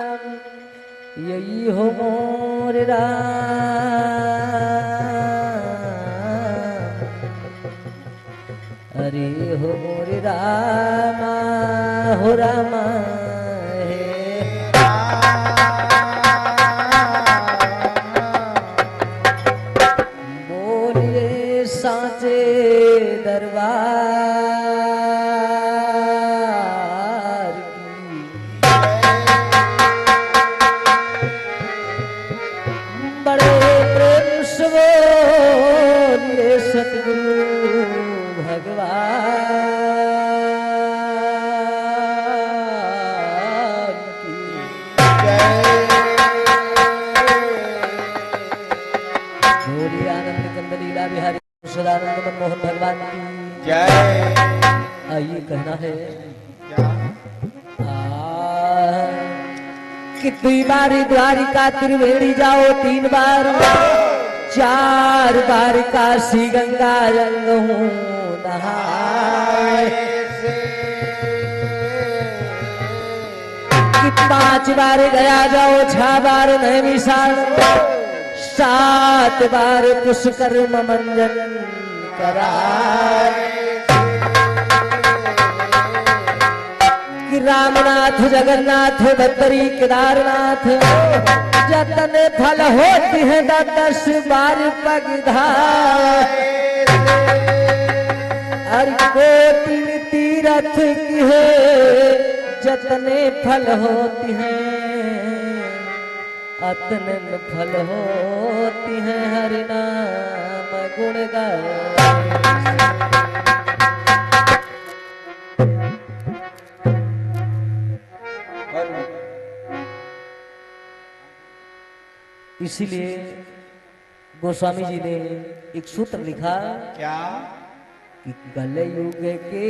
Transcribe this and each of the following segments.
यही हो मोर राम, अरे हो मोर रामा, हो रामा है। बोलिए साचे दरबार की, बड़े प्रेम से बोलिए सतगुरु भगवान की बोलिए आनंद कंद लीला बिहारी सदानंद मनमोहन भगवान की जय। आइए कहना है कितनी बारी द्वारिका त्रिवेणी जाओ, 3 बार 4 बार काशी गंगा रंग हूँ नहाए, कि 5 बार गया जाओ, 6 बार नैमिषारण्य, 7 बार पुष्कर्म मंजन कराए, कि रामनाथ जगन्नाथ बद्री केदारनाथ जतन फल होती है 10 बार पगधाए, हर कोटि तीरथ की है जतने फल होती हैं, अतने फल होती हैं हरि नाम गुण गाए। इसीलिए गोस्वामी जी ने एक सूत्र लिखा क्या? कि कलयुग के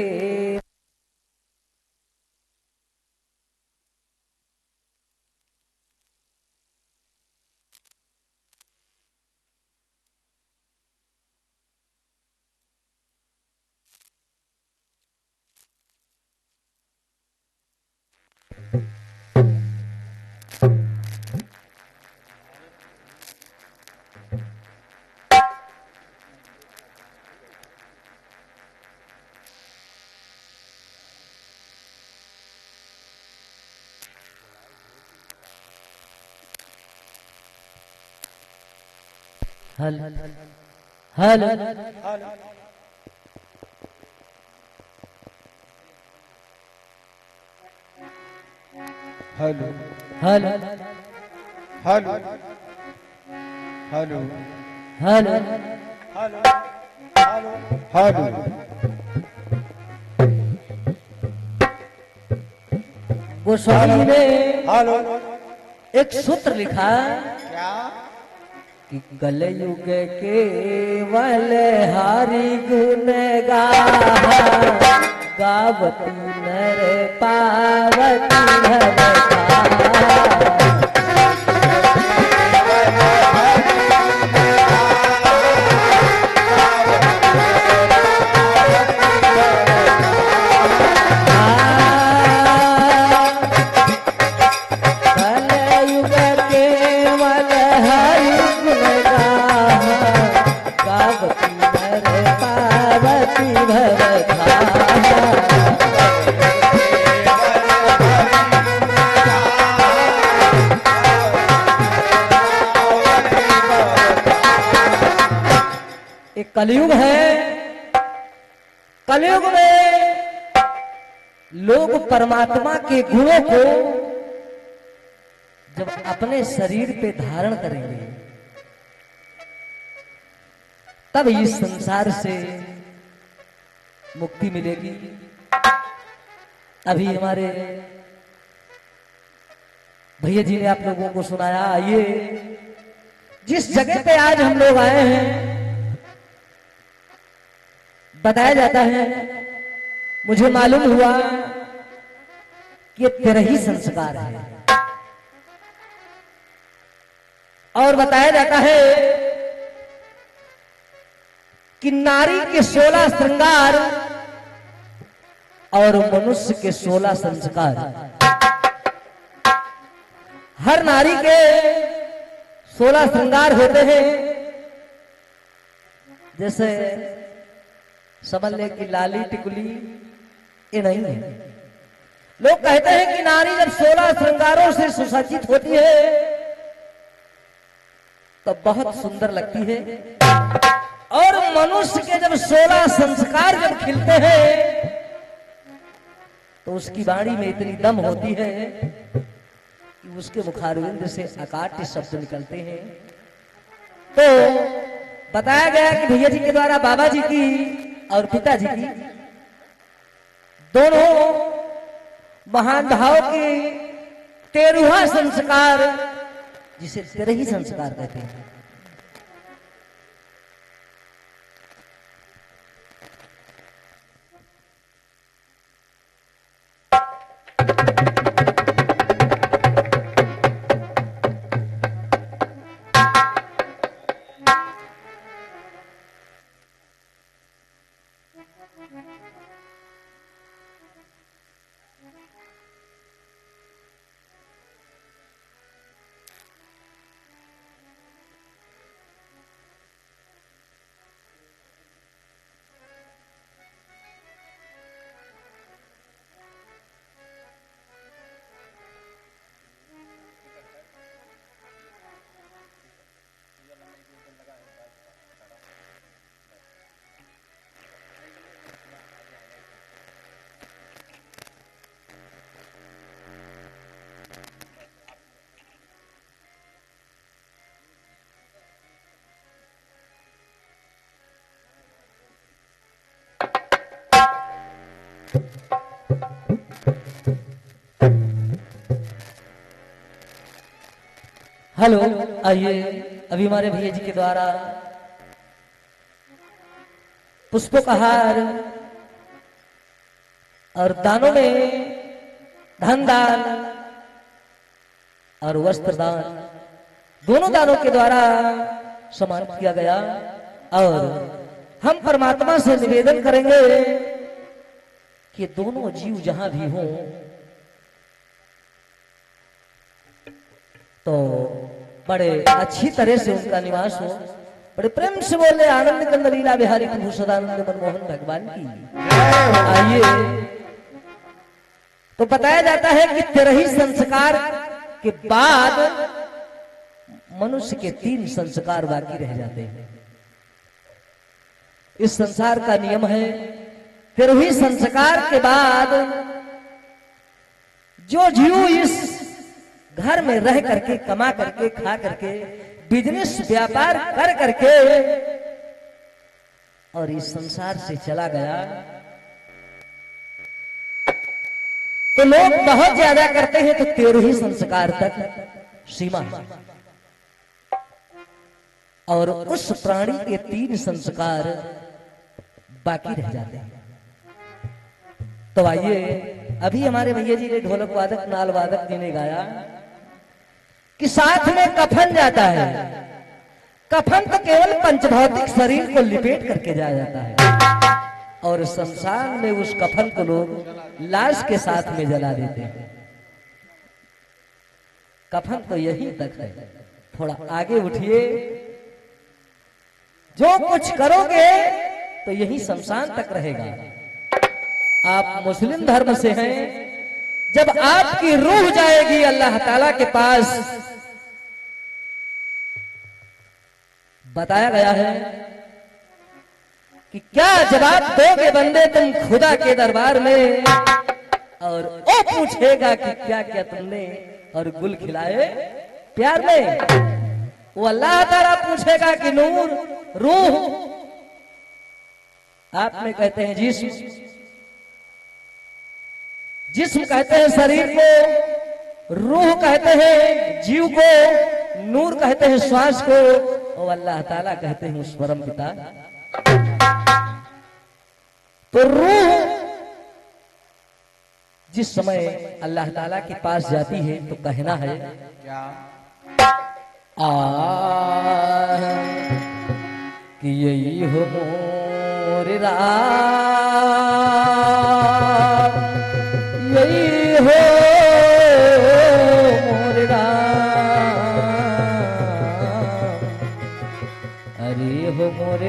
हल हल हल हल हेलो हल हेलो हेलो हल हेलो हेलो। गोस्वामी जी ने हेलो एक सूत्र लिखा क्या? कि कलयुग केवल हरि गुण गावती नर पावती भवता, कलयुग है। कलयुग में लोग परमात्मा के गुणों को जब अपने शरीर पे धारण करेंगे तब इस संसार से मुक्ति मिलेगी। अभी हमारे भैया जी ने आप लोगों को सुनाया। आइए जिस जगह पे आज हम लोग आए हैं, बताया जाता है, मुझे मालूम हुआ कि ये तेरा ही संस्कार है, और बताया जाता है कि नारी के 16 श्रृंगार और मनुष्य के 16 संस्कार। हर नारी के 16 श्रृंगार होते हैं। जैसे समझ ले कि लाली टिकुली ये नहीं है। लोग कहते हैं कि नारी जब 16 श्रृंगारों से सुसज्जित होती है तो बहुत सुंदर लगती है, और मनुष्य के जब 16 संस्कार जब खिलते हैं तो उसकी वाणी में इतनी दम होती है कि उसके मुखारविंद से अकाट्य शब्द निकलते हैं। तो बताया गया कि भैया जी के द्वारा बाबा जी की और पिताजी की दोनों महान भाव के 13वां संस्कार, जिसे 13 संस्कार कहते हैं। हेलो, आइए अभी हमारे भैया जी के द्वारा पुष्पों का हार और दानों में धन दान और वस्त्र दान, दोनों दानों के द्वारा सम्मानित किया गया। और हम परमात्मा से निवेदन करेंगे कि दोनों जीव जहां भी हों तो बड़े अच्छी तरह से उनका निवास हो। बड़े प्रेम से बोले आनंद कंद लीला बिहारी प्रभु सदानंद मनमोहन भगवान की। आइए, तो बताया जाता है कि 13 संस्कार के बाद मनुष्य के 3 संस्कार बाकी रह जाते हैं। इस संसार का नियम है 13 संस्कार के बाद जो जीव इस घर में रह करके, कमा करके, खा करके, बिजनेस व्यापार कर करके और इस संसार से चला गया, तो लोग बहुत ज्यादा करते हैं तो 13 संस्कार तक सीमा है। और उस प्राणी के 3 संस्कार बाकी रह जाते हैं। तो आइए, अभी हमारे भैया जी ने ढोलक वादक, नाल वादक जी ने गाया कि साथ में कफन जाता है। कफन तो केवल पंचभौतिक शरीर को लिपेट करके जाया जाता है, और शमशान में उस कफन को लोग लाश के साथ में जला देते हैं। कफन तो यहीं तक है, थोड़ा आगे उठिए, जो कुछ करोगे तो यही शमशान तक रहेगा। आप मुस्लिम धर्म से हैं, जब आपकी रूह जाएगी अल्लाह ताला के पास, बताया गया है कि क्या जवाब दोगे बंदे तुम खुदा के दरबार में, और वो पूछेगा कि क्या क्या तुमने और गुल खिलाए प्यार में। वो अल्लाह ताला पूछेगा कि नूर, रूह, आप में कहते हैं जिस्म, जिस्म कहते हैं शरीर को, रूह कहते हैं जीव को, नूर कहते हैं श्वास को, और अल्लाह ताला कहते हैं उस परम पिता। तो रूह जिस समय अल्लाह ताला के पास जाती है तो कहना है क्या? कि यही हो मोर राम, यही हो मोर राम,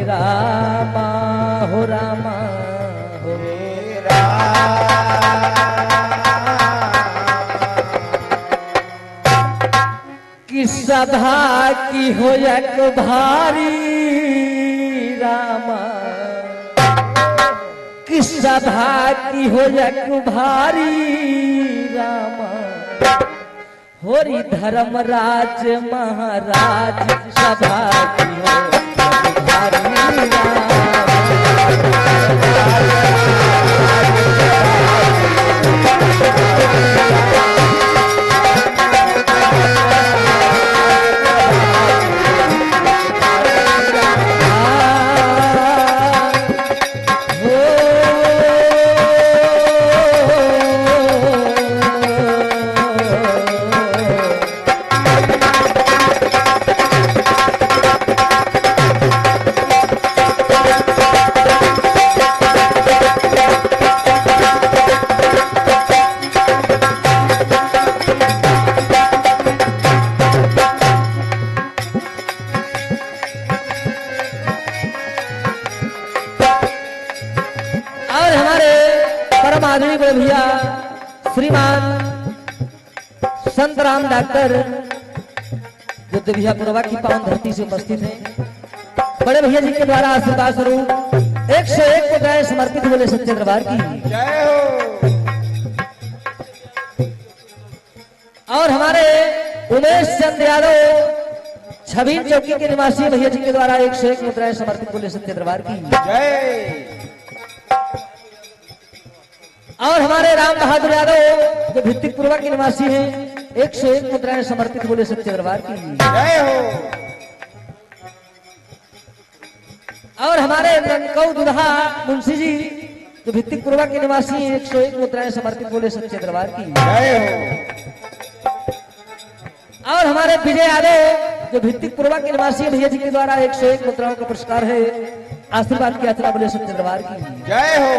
मोरे रामा हो रामा हो कि सधा की हो एक भारी रामा कि सधा की हो एक भारी रामा होरी धर्मराज महाराज सभा की हो एक भारी रामा आदरणीय बड़े भैया श्रीमान संत राम डॉक्टर जो दिव्या पुरवा की पावन धरती से उपस्थित हैं, बड़े भैया जी के द्वारा आशीर्वाद स्वरूप 101 मुद्राएं समर्पित बोले सच्चे दरबार की जय हो। और हमारे उमेश चंद यादव छबील चौकी के निवासी भैया जी के द्वारा 101 मुद्राएं समर्पित बोले सच्चे दरबार की जय। और हमारे राम बहादुर यादव जो भित्तिक पूर्वा के निवासी हैं 101 मुद्राएं समर्पित बोले सच्चे दरबार की जय हो। और हमारे ननकौ दुल्हा मुंशी जी जो भित्तिक पूर्वा के निवासी हैं 101 मुद्राएं समर्पित बोले सच्चे दरबार की जय हो। और हमारे विजय यादव जो भित्तिक पूर्वा के निवासी भैया जी के द्वारा 101 मुद्राओं का पुरस्कार है, आशीर्वाद की यात्रा बोले सच्चे दरबार की जय हो।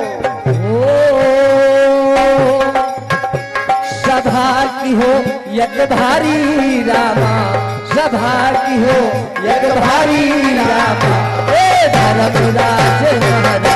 सभा की हो यज्ञ भारी रामा सभा की हो यज्ञ भारी रामा ए धर्मराज महाराज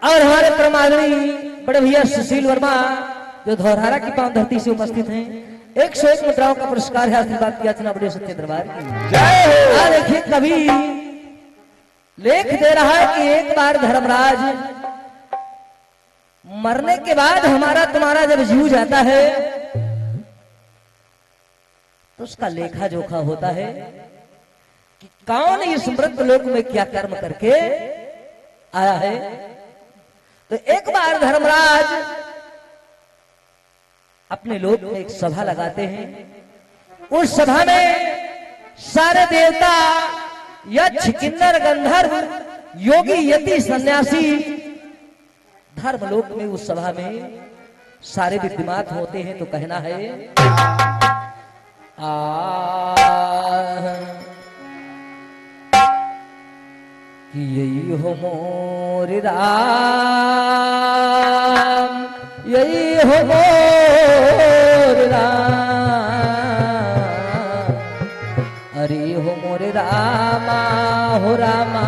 और हमारे परमादरणीय बड़े भैया सुशील वर्मा जो धौरहारा की पावन धरती से उपस्थित हैं 101 मुद्राओं का पुरस्कार है, आशीर्वाद की याचना बड़े सच्चे दरबार की जय हो। देखिए कवि लेख दे रहा है कि एक बार धर्मराज मरने के बाद हमारा तुम्हारा जब जीव जाता है तो उसका लेखा जोखा होता है कि कौन इस मृत लोक में क्या कर्म करके आया है। तो एक बार धर्मराज अपने लोक में एक सभा लगाते हैं, उस सभा में सारे देवता यक्ष किन्नर गंधर्व योगी यति सन्यासी धर्मलोक में उस सभा में सारे विद्यमान होते हैं। तो कहना है कि यही हो मोर राम यही हो मोर राम अरे हो मोर रामा हो रामा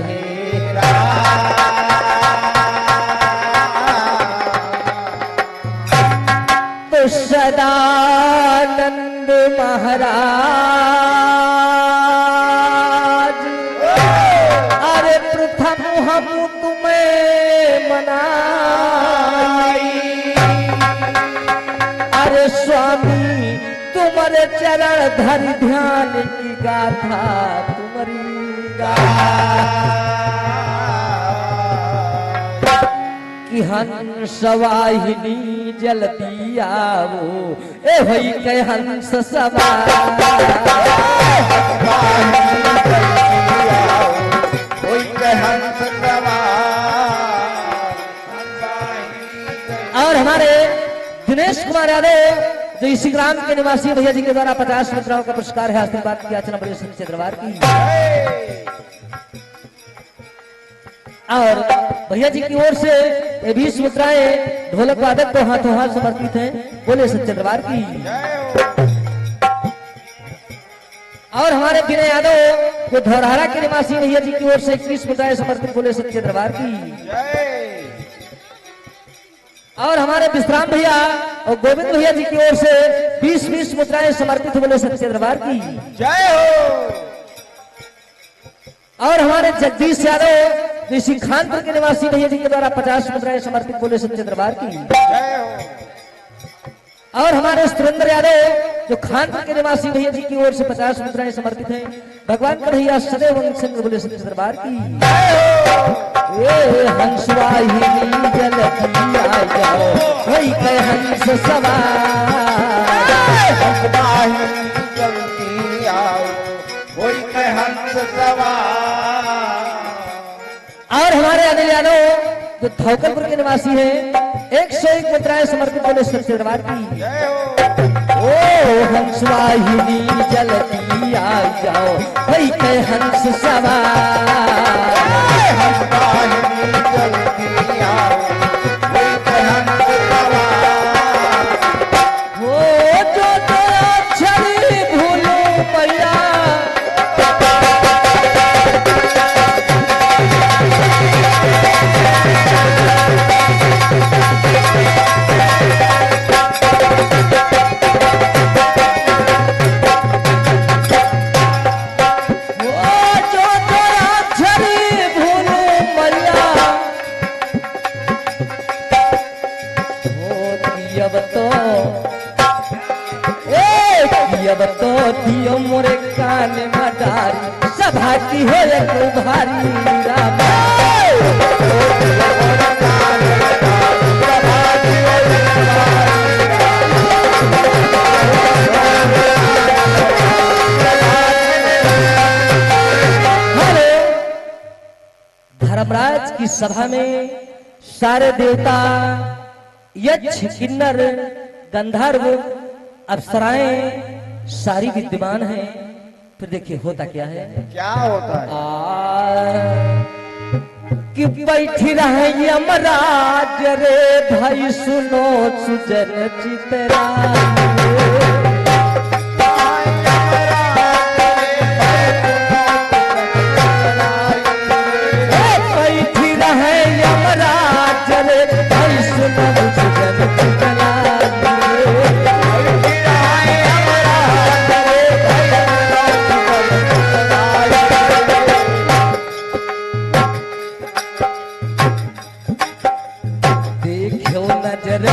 हे तो सदानंद महाराज अरे प्रथम हम तुम्हें मनाई अरे स्वामी तुम पर चरण धर ध्यान की गाथा तुम्हारी गा कि हंस वाहिनी जलती आवो ए होई के हंस सवार और हमारे दिनेश कुमार यादव जो इसी ग्राम के निवासी भैया जी के द्वारा 50 मुद्राओं का पुरस्कार है आशीर्वाद की याचना बड़े सच्चे दरबार की। और भैया जी की ओर से ये 20 मुद्राएं ढोलक वादक को हाथों हाथ समर्पित हैं, बोले सच्चे दरबार की। और हमारे विनय यादव जो धौरहरा के निवासी भैया जी की ओर से 21 मुद्राएं समर्पित, बोले सच्चे दरबार की। और हमारे विश्राम भैया और गोविंद भैया जी की ओर से 20-20 मुद्राएं समर्पित, बोले सच्चे दरबार की जय हो। और हमारे जगदीश यादव इसी खानपुर के निवासी भैया जी के द्वारा 50 मुद्राएं समर्पित, बोले सच्चे दरबार की जय हो। और हमारे सुरेंद्र यादव जो खानपुर के निवासी भैया जी की ओर से 50 मुद्राएं समर्पित हैं, भगवान का भैया सदैव वंशेंद्र, बोले सच्चे दरबार की। ये हंस वाहिनी जलती आ जाओ वही के हंस सवार, हंस वाहिनी जलती आओ वही के हंस सवार। और हमारे अनिल यादव जो थौकलपुर के निवासी हैं 101 मुद्राएं समर्पित, बोले सच्चे दरबार की जय हो। ओ हंस वाहिनी जलती आ जाओ वही के हंस सवार, हंस वाहिनी जलती आओ वही के हंस सवार। हो जो तेरा छड़ी भूलो मैया अब तो दियो मोरे कान मदारी सभा की हो एक भारी रामा। धर्मराज की सभा में सारे देवता यक्ष किन्नर गंधर्व अप्सराएं सारी विद्यमान हैं। फिर देखिए होता क्या है, क्या होता है कि बैठी रहे यमराज रे भाई सुनो सुजन चितरा, बैठी रहे यमराज रे भाई सुनो सुजन चितरा।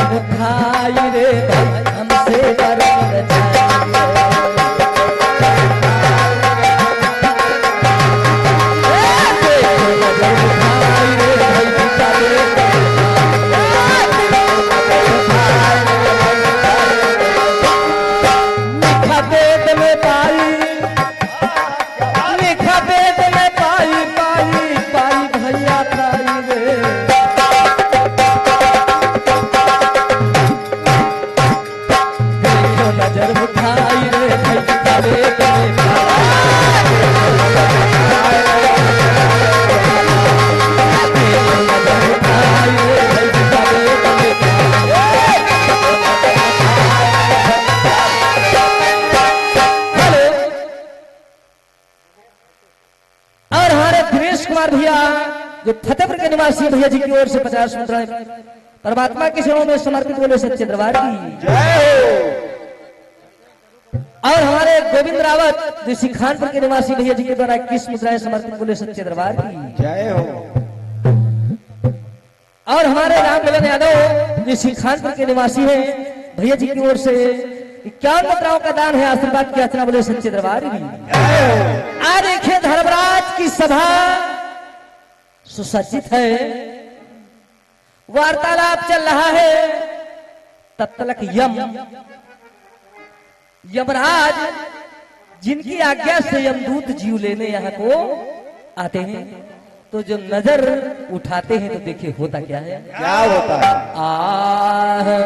उठाई रे भाई हमसे बरन जो फतेहपुर के निवासी भैया जी की ओर से 50 मुद्राएं परमात्मा की सेवा में समर्पित, बोले सच्चे दरबार की जय हो। और हमारे गोविंद रावत जो खानपुर के निवासी भैया जी के द्वारा 21 मुद्राएं समर्पित, बोले सच्चे दरबार की जय हो। और हमारे राम मिलन यादव जो खानपुर के निवासी हैं भैया जी की ओर से 51 मुद्राओं का दान है, आशीर्वाद की याचना बोले सच्चे दरबार की। आ देखिए धर्मराज की सभा सुसज्जित है, वार्तालाप चल रहा है। तब तक यमराज जिनकी आज्ञा से यमदूत जीव लेने यहाँ को आते हैं, तो जो नजर उठाते हैं तो देखिए होता क्या है। क्या होता है?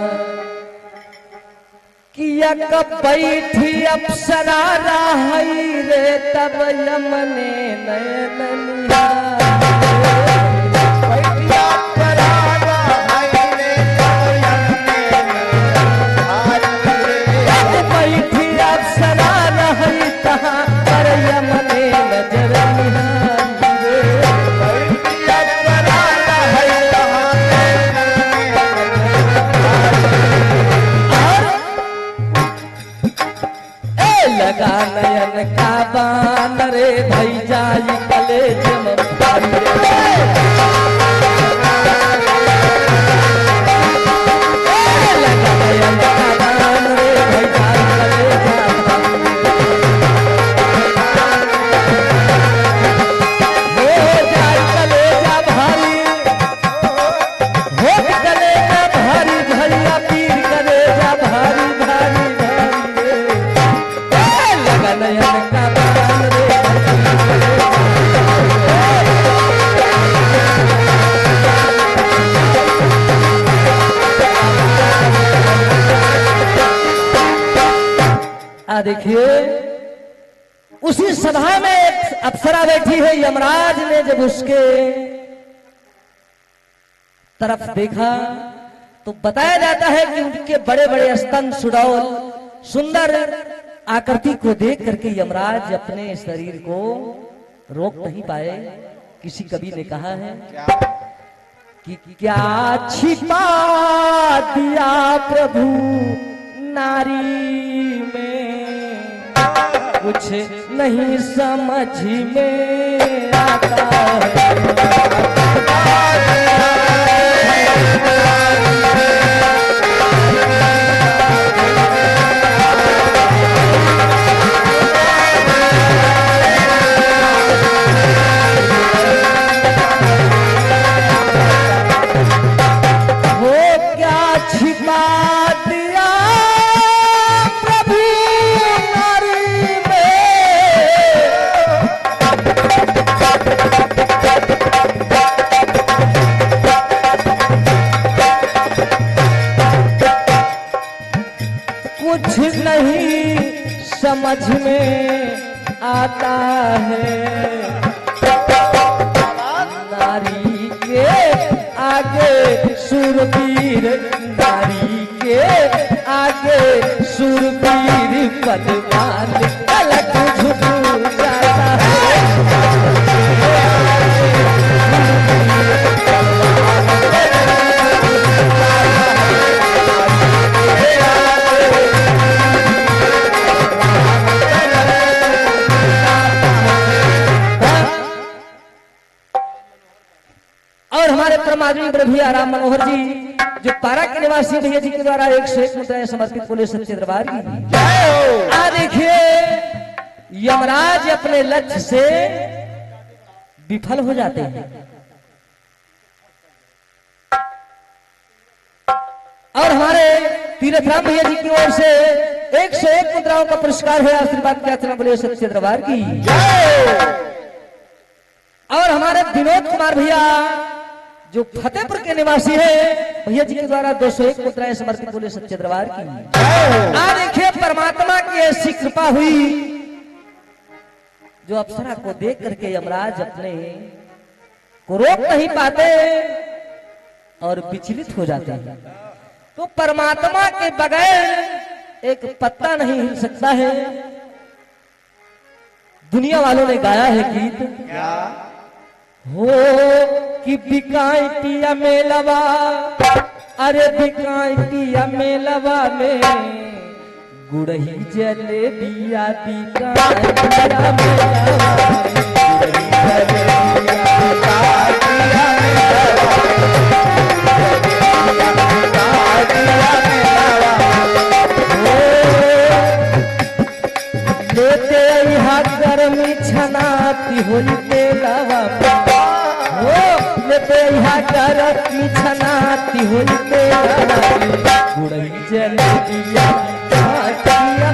किया कब बैठी अप्सरा राहई रे तब यमने नयन नयन का बान रे भई जाई कलेज ममतारी लगा नयन का बान रे भई जाई कलेजा भारी हो कलेजा भारी भैया पीर कलेजा भारी भारी नयन का बान रे देखिए उसी सभा में एक अप्सरा बैठी है। यमराज ने जब उसके तरफ देखा तो बताया जाता है कि उनके बड़े बड़े स्तन सुडौल सुंदर आकृति को देख करके यमराज अपने शरीर को रोक नहीं पाए। किसी कवि ने कहा है कि क्या छिपा दिया प्रभु नारी में, कुछ नहीं समझ में आता समझ में आता है। नारी के आगे शूरवीर, नारी के आगे शूरवीर बलवान अलग झुक जाता है। और हमारे परमात्मा भैया राम मनोहर जी जो पारा के निवासी भैया जी के द्वारा 101 मुद्राएं समर्पित बोले सच्चे दरबार की। आ देखिए यमराज अपने लक्ष्य से विफल हो जाते हैं और हमारे तीर्थराम भैया जी की ओर से 101 मुद्राओं का पुरस्कार है। आशीर्वाद की याचना बोले सच्चे दरबार की। और हमारे विनोद कुमार भैया जो फतेहपुर के निवासी है भैया जी के द्वारा 201 मुद्राएं समर्पित बोले सच्चे दरबार की। आ देखिए परमात्मा की ऐसी कृपा हुई जो अप्सरा को देख करके यमराज अपने को रोक नहीं पाते और विचलित हो जाते हैं। तो परमात्मा के बगैर एक पत्ता नहीं हिल सकता है। दुनिया वालों ने गाया है गीत हो कि बिकाइटिया मेलवा, अरे बिकाइटिया मेलवा में गुड़ही जलेबिया बिकाइटिया मेलवा में होई तेरा गुड़ई जलेबिया काटिया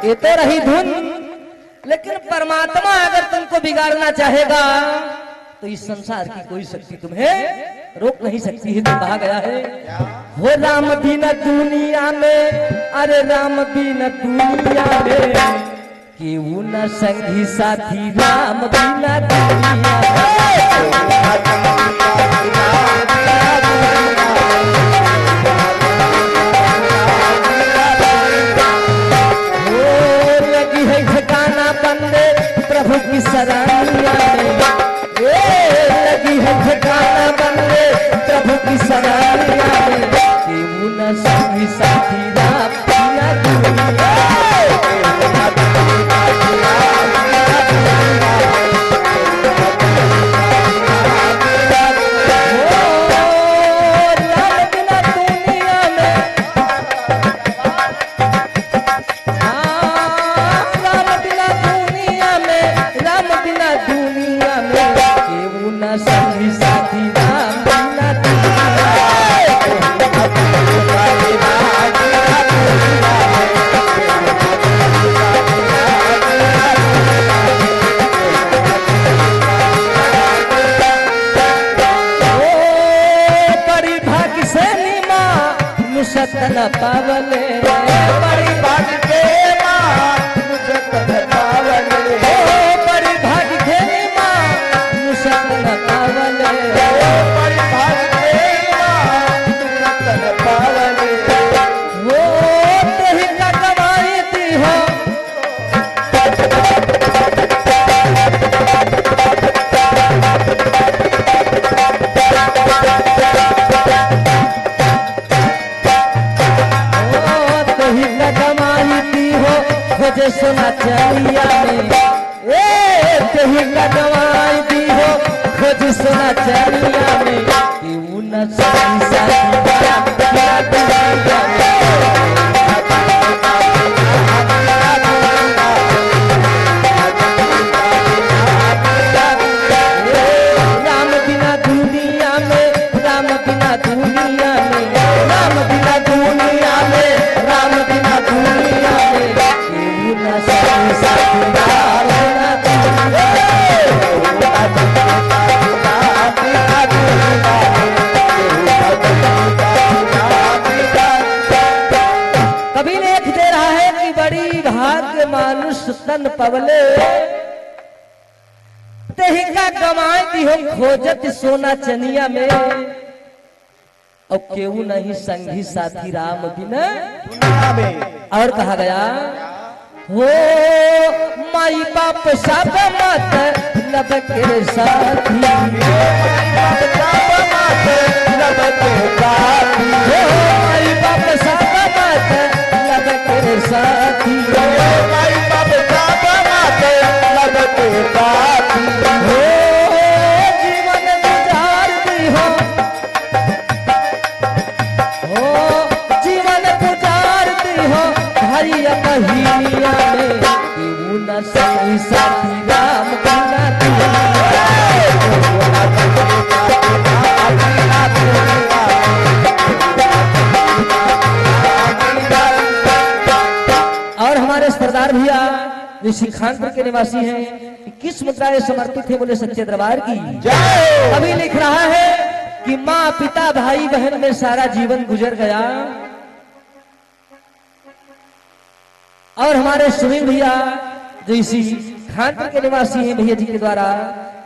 ये तो रही धुन, लेकिन परमात्मा अगर तुमको बिगाड़ना चाहेगा तो इस संसार की कोई शक्ति तुम्हें रोक नहीं सकती है। तो कहा गया है हो राम बिना दुनिया में, अरे राम बिना दुनिया में केहू न संगी साथी, राम बिना दुनिया लगी है ठिकाना बंदे प्रभु की सरानिया में, लगी है ठिकाना बंदे प्रभु की सरानिया में केहू न संगी साथी, राम बिना दुनिया संगी साथी, राम बिना बड़ी भाग्य से नीमा मुसत न पावले, बड़ी भाग्य से मुसत न पावले, बड़ी भाग्य से नीमा मुसत न पावले, बड़ी भाग्य से मुसत न पावले, वो तेरी का कमाई दी हो खोजे सोना चलिया में, कहीं का दवाई दी हो खोजे सोना चलिया में केहू न संगी साथी, राम बिना दुनिया राम बिना दुनिया में, राम बिना दुनिया में, राम बिना दुनिया में, राम बिना दुनिया में संगी साथी, राम बिना कभी लेख दे रहा है कि बड़ी भाग्य मानुष तन पवले, तेही का कमाई दी हो खोजत सोना चनिया में, और केहू नहीं संगी साथी, राम बिना दुनिया में। और कहा गया हो माई बाप सब मत लब के साथी, माई बाप सब मत लब के साथी, माई बाप सब मत लब के साथी, माई बाप सब मत लब के साथी, हो जीवन गुजार दी हो जीवन गुजार दी हो हरिया कहिया में न संगी साथी, राम बिना और हमारे सरदार भैया जो सिखानपुर के निवासी हैं, किस मुद्राएं समर्पित है बोले सच्चे दरबार की जय। अभी लिख रहा है कि माँ पिता भाई बहन में सारा जीवन गुजर गया, और हमारे सुनील भैया जो इसी खानपुर के निवासी हैं भैया जी के द्वारा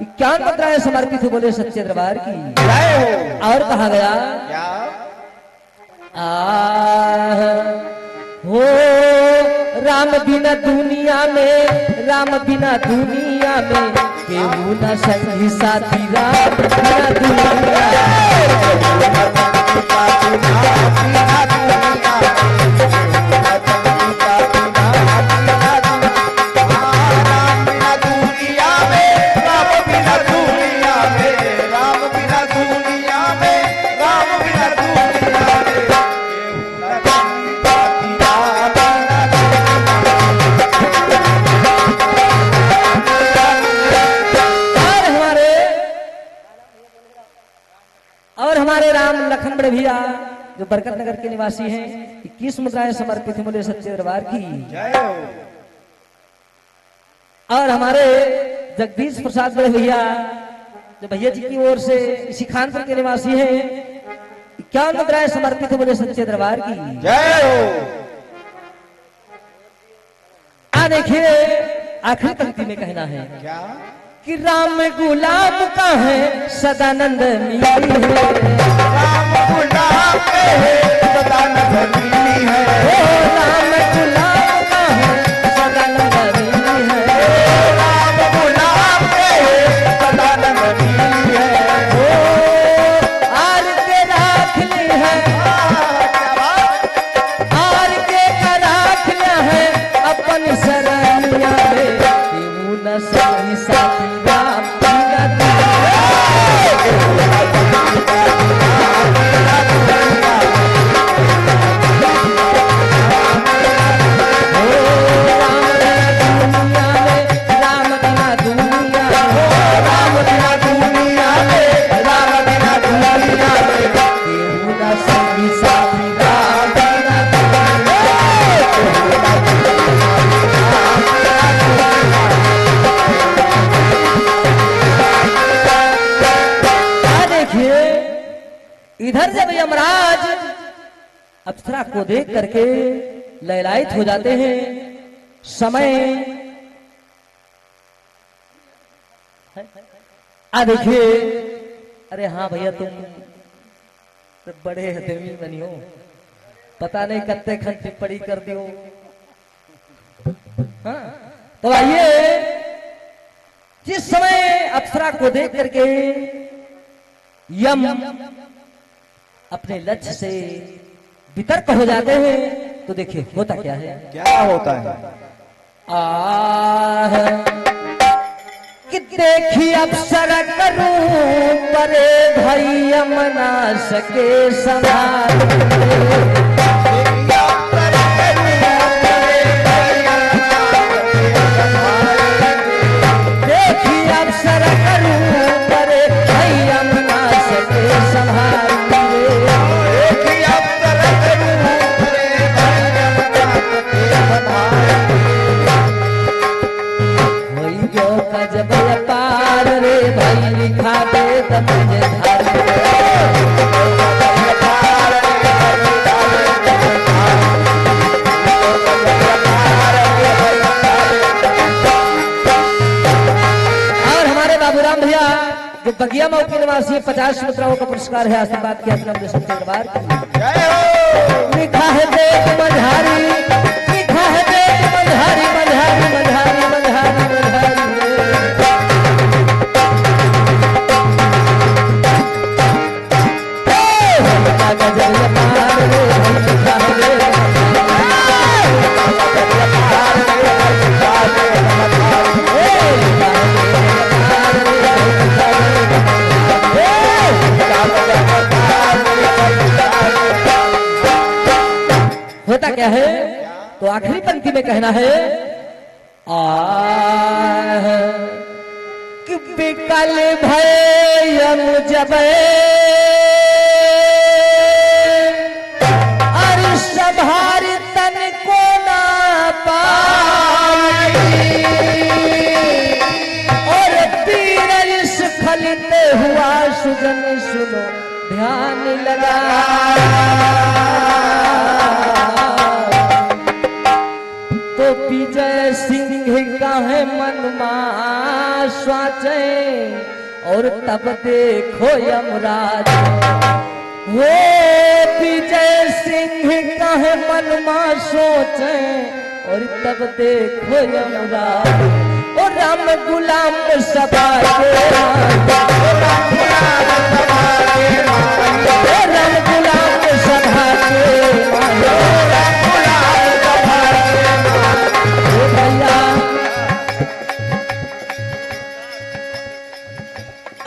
51 मुद्राएं समर्पित है बोले सच्चे दरबार की जय। और कहा गया हो राम बिना दुनिया में, राम बिना दुनिया में केहू न संगी साथी, राम बिना दुनिया राम लखन बड़े भैया जो बरकत नगर के निवासी हैं 21 मुद्राएं समर्पित हैं बोले सच्चे दरबार की। जय हो। और हमारे जगदीश प्रसाद बड़े भैया जो भैया जी की ओर से इसी खानपुर के निवासी हैं 51 मुद्राएं समर्पित हैं बोले सच्चे दरबार की। जय हो। देखिए आखिरी पंक्ति में कहना है क्या? कि राम गुलाब का है सदानंद मिली है, राम गुलाब के है सदानंद मिली है, ओ राम गुलाब का है सदानंद मिली है, राम गुलाब के है सदानंद मिली है, ओ आर के राख ली है, आर के का राख लिया है अपन सरनिया में केहू न सही साथी राम बिना इधर जब यमराज अप्सरा को देख करके लैलायित हो जाते हैं समय देखिए अरे हाँ भैया तुम तो बड़े आदमी बनियो पता नहीं कत्ते खन टिप्पणी कर दियो। हाँ तो आइए जिस समय अप्सरा को देख करके यम अपने लक्ष्य से वितर्क हो जाते हैं तो देखिए होता क्या है। क्या होता है? कि देखी अप्सरा करूं परे भैया मना सके संभाल, देखी अप्सरा करूं परे भैया मना सके संभाल, जब पार रे भाई लिखा दे तब मुझे धार और हमारे बाबूराम भैया जो बगिया मऊ के निवासी 50 मुद्राओं का पुरस्कार है आशीर्वाद किया अपने सच्चे दरबार लिखा है देख मझारी, लिखा है देख मझारी मझारी मझारी मझारी मझारी होता क्या है तो आखिरी पंक्ति में कहना है कि विकल भयम जब अरे सभार तन को ना पाई और पीर इस फलिते हुआ सुजन सुनो ध्यान लगा, तो विजय सिंह का है मन मा स्वाचे और तब देखो यमराज, वो विजय सिंह का है मन मा सोचे और तब देखो यमराज, और राम गुलाम सभा के राम गुलाम सभा के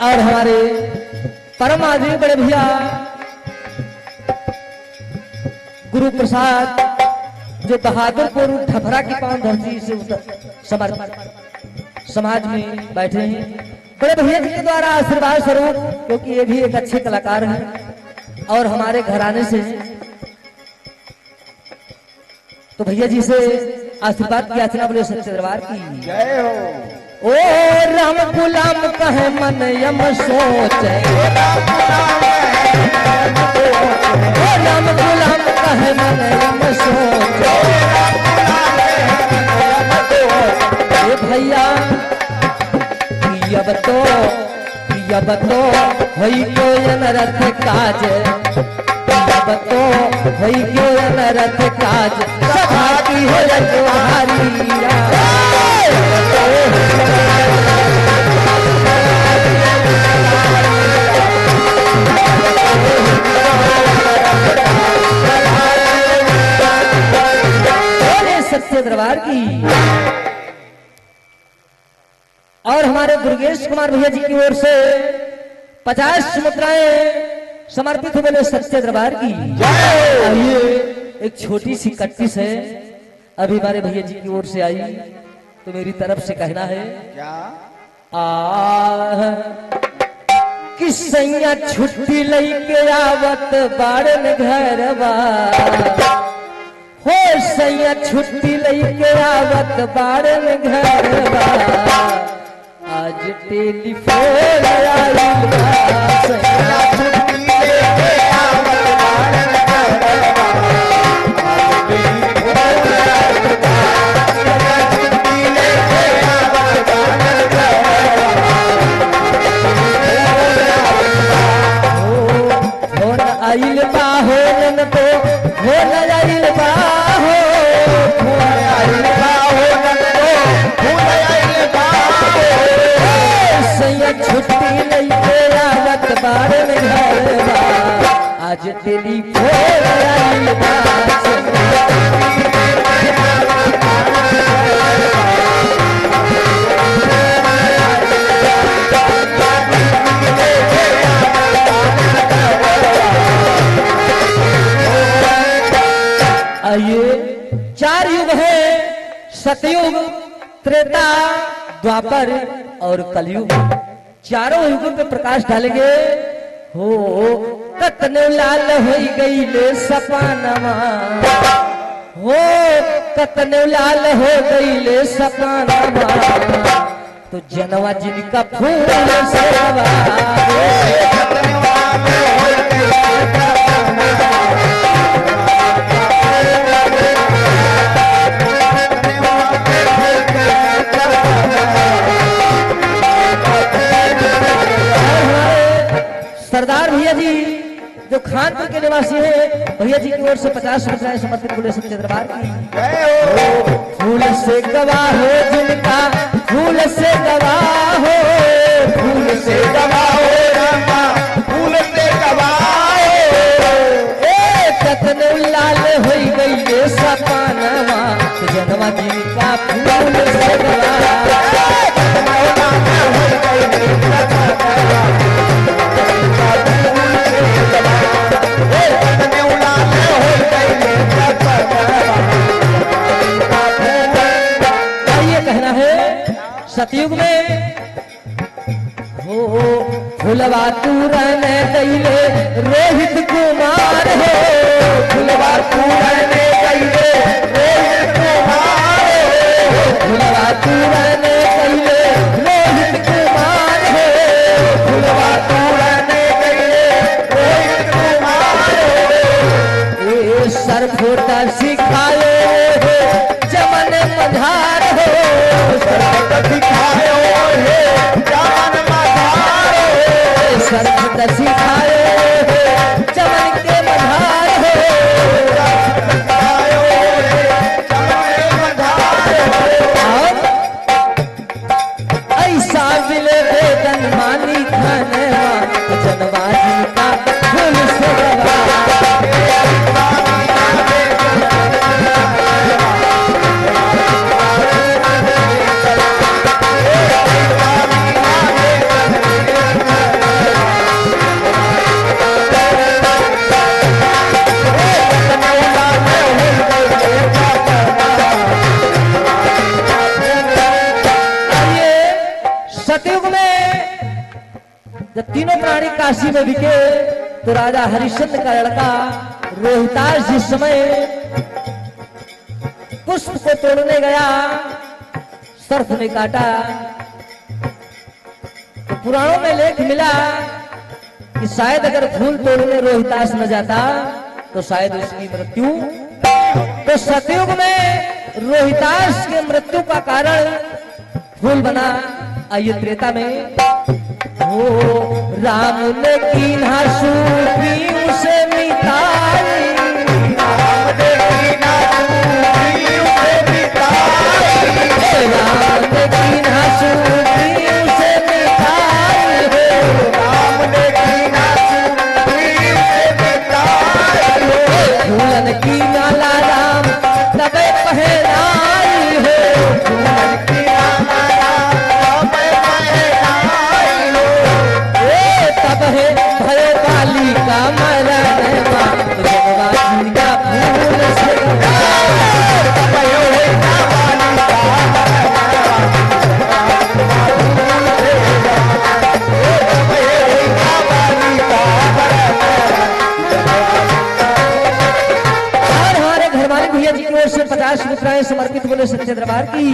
और हमारे परम आदरणीय बड़े भैया गुरु प्रसाद जो बहादुरपुर ठफरा की पावन धरती से समर्थ समाज में बैठे हैं बड़े भैया जी के द्वारा आशीर्वाद स्वरूप, क्योंकि ये भी एक अच्छे कलाकार हैं और हमारे घराने से, तो भैया जी से आशीर्वाद की याचना बोले सच्चे दरबार की। जय हो। ओ राम गुलाम कहे मन यम सोचे, ओ राम गुलाम कहे मन यम सोचे। ए भैया पियब तो होई क्यों अनरथ काज, पियब तो होई क्यों अनरथ काज, सभा की हो तुम्हारी। सच्चे दरबार की। और हमारे दुर्गेश कुमार भैया जी की ओर से 50 मुद्राएं समर्पित बोले सच्चे दरबार की। आइए एक छोटी सी कट्टिस है, अभी हमारे भैया जी की ओर से आई, तो मेरी तरफ से कहना है क्या? कि सैया छुट्टी लेके आवत बाड़न घरवा, हो सैया छुट्टी लेके आवत बाड़न घरवा, आज टेलीफोन आइल बा, सैया छुट्टी लेके आवत बाड़न घरवा, आज टेलीफोन आइल बा, सैया छुट्टी लेके आवत बाड़न घरवा, फोन आइल बा हो नन तो फोन आइल बा हो, फोन आइल बा हो नन तो फूल आइल बा हो, सैया छुट्टी लेके आवत बाड़न घरवा, आज टेलीफोन आइल बा, आइए 4 युग है, सतयुग, त्रेता, द्वापर और कलयुग। चारों युगों पे प्रकाश डालेंगे। हो कतने लाल हो गई ले सपानवा, हो कतने लाल हो गई ले सपानवा, तो जनवा जिनका फूल सेवा, सरदार भैया जी जो खानपुर के निवासी है, भैया जी की ओर से 50 मुद्राएं समर्पित बोले सच्चे दरबार की। जय हो। फूल से गवाह हो जिनका, फूल से गवाह हो, फूल से गवाह हो रामा, फूल से गवाह ए कतन लाल हो गई ये सपानवा, जनवा जिनका फूल से गवाह, कहना है सतयुग में हो फुलवा तू रहने दैले रोहित कुमार हो, फुलवा तू रहने दैले रोहित कुमार हो, फुलवा तू रहने दैले रोहित कुमार हो, फुलवा तू रहने दैले रोहित कुमार हो, ए सर फोटा सिखाए हो जमन मझार हो, सरपत सिखायो हे जान मधार हो, सरपत सिखाए हो जमन के मझार हो, सिखायो हे जान मधार और ऐसा मिले वेदन मानी खानवा, जनवा जिनका फूल से गवा, सतयुग में जब तीनों प्राणी काशी में बिके, तो राजा हरिश्चंद्र का लड़का रोहितास जिस समय पुष्प को तोड़ने गया, सर्फ ने काटा, तो पुराणों में लेख मिला कि शायद अगर फूल तोड़ने रोहितास न जाता तो शायद उसकी मृत्यु। तो सतयुग में रोहितास के मृत्यु का कारण फूल बना। आइए त्रेता में, हो राम ने कीन्हा सूखी उसे मिटाई, राम ने कीन्हा सूखी उसे मिटाई, राम ने कीन्हा सूखी उसे मिटाई, राम ने कीन्हा सूखी उसे मिटाई, फूलन की माला राम तबे पहनाई हो, फूलन की माला तबे पहनाई हो, तब है भय बाली का मरण जगवासी का फूल से और हमारे घर वाले भैया जी की ओर से 50 मुद्राएं समर्पित बोले सच्चे दरबार की।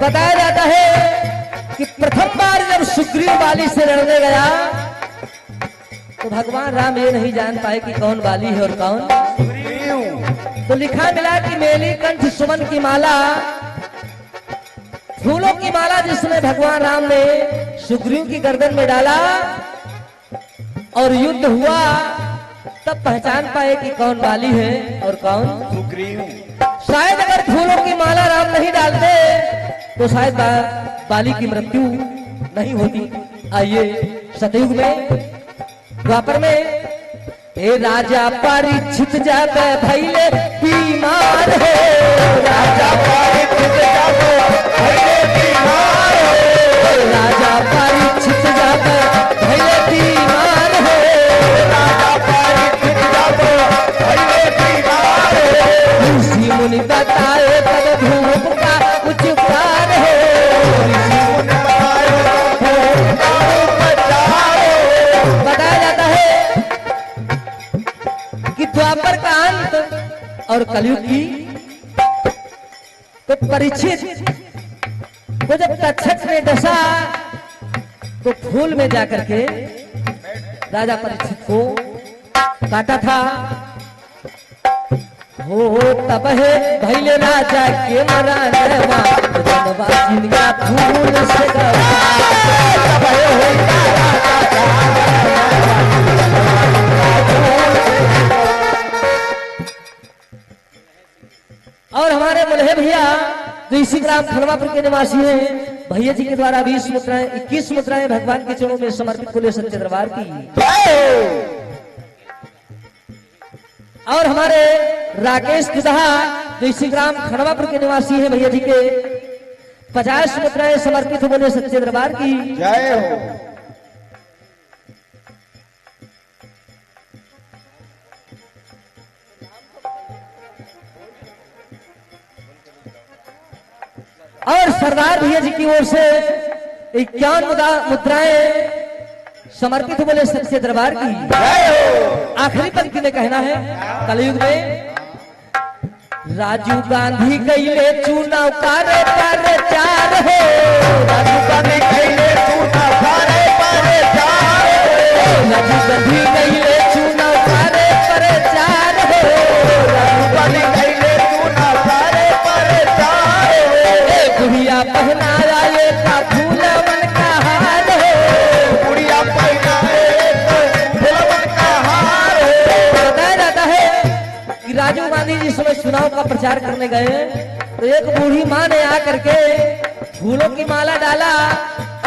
बताया जाता है कि प्रथम बार जब सुग्रीव बाली से लड़ने गया तो भगवान राम ये नहीं जान पाए कि कौन बाली है और कौन। तो लिखा मिला कि मेली कंठ सुमन की माला, फूलों की माला जिसने भगवान राम ने सुग्रीव की गर्दन में डाला और युद्ध हुआ, तब पहचान पाए कि कौन बाली है और कौन सुग्रीव। शायद अगर फूलों की माला राम नहीं डालते तो शायद बाली की मृत्यु नहीं होती। आइए सतयुग में, द्वापर में, हे राजा परीक्षित जाबे भइले बीमार हो, राजा परीक्षित जाबे भइले बीमार हो, राजा परीक्षित जाबे भइले बीमार हो, राजा परीक्षित जाबे भइले बीमार हो, ऋषि मुनि बताए तब धूप का उच्चार हो, ऋषि मुनि बताए धूप का उच्चार हो। बताया जाता है कि द्वापर का अंत और कलयुग की, तो परीक्षित को जब तक्षक ने डसा तो फूल में जाकर के राजा परीक्षित को काटा था। हो तब है भैले राजा के मरानवा, जनवासी का फूल से तब है और हमारे मल्हे भैया जो इसी ग्राम खनवापुर के निवासी हैं, भैया जी के द्वारा 20 मुद्राएं 21 मुद्राएं भगवान के चरणों में समर्पित बोले सच्चे दरबार की। और हमारे राकेश दुदहा जो इसी ग्राम खनवापुर के निवासी हैं, भैया जी के 50 मुद्राएं समर्पित बोले सच्चे दरबार की। जय हो। और सरदार भैया जी की ओर से 51 मुद्राएं समर्पित बोले सच्चे दरबार की। आखिरी पंक्ति में कहना है, कलयुग में राजीव गांधी कैले चुनाव कार्य प्रचार हो, राजीव गांधी कैले चुनाव कार्य प्रचार हो, राजीव गांधी कैले चुनाव कार्य प्रचार हो, राजीव गांधी कैले चुनाव कार्य प्रचार हो, बुढ़िया पहनाया ये का फूलवन का हार हो, बुढ़िया पहनाए फूलवन का हार हो। बताया जाता है कि राजीव गांधी जी समय चुनाव का प्रचार करने गए तो एक बूढ़ी माँ ने आकर के फूलों की माला डाला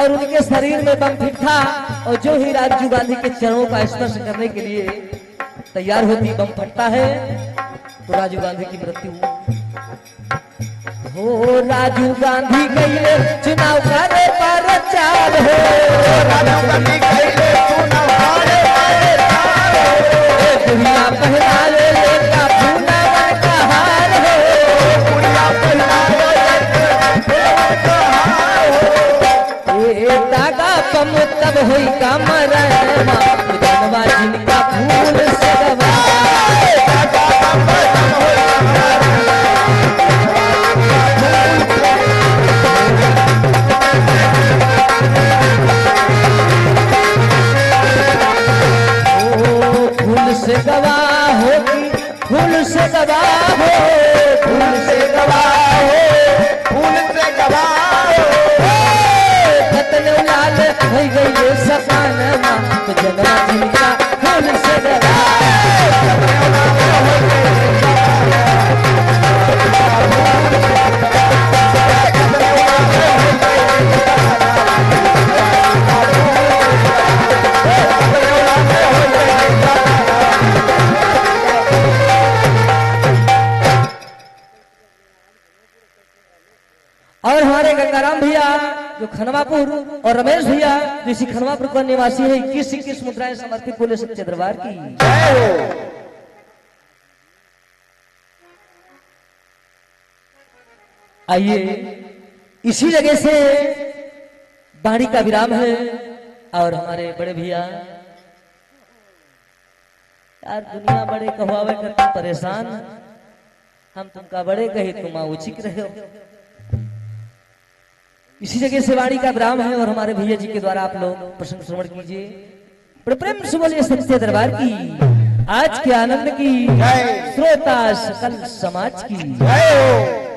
और उनके शरीर में बम फिट था, और जो ही राजीव गांधी के चरणों का स्पर्श करने के लिए तैयार होती, बम फटता है तो राजीव गांधी की मृत्यु हो। राजीव गांधी कैले चुनाव कार्य प्रचार हो, राजीव गांधी कैले चुनाव कार्य प्रचार हो, दुनिया पहनावे लेका फूलवन का हार हो, बुढ़िया पहनाए फूलवन का हार हो। ए दागा पम तब होई का मरण गंगाराम भैया जो खनवापुर और रमेश भैया जो इसी खनवापुर का निवासी है 21 मुद्राएं समर्पित बोले सच्चे दरबार की। आइए इसी जगह से बाणी का विराम है और हमारे बड़े भैया यार दुनिया बड़े कहवावे कर तुम परेशान, हम तुमका बड़े कहे तुम उचित रहे हो। इसी जगह से वाणी का विराम है और हमारे भैया जी के द्वारा आप लोग प्रसंग श्रवण कीजिए। बड़े प्रेम से बोलिए सच्चे दरबार की, आज के आनंद की, श्रोता सकल समाज की।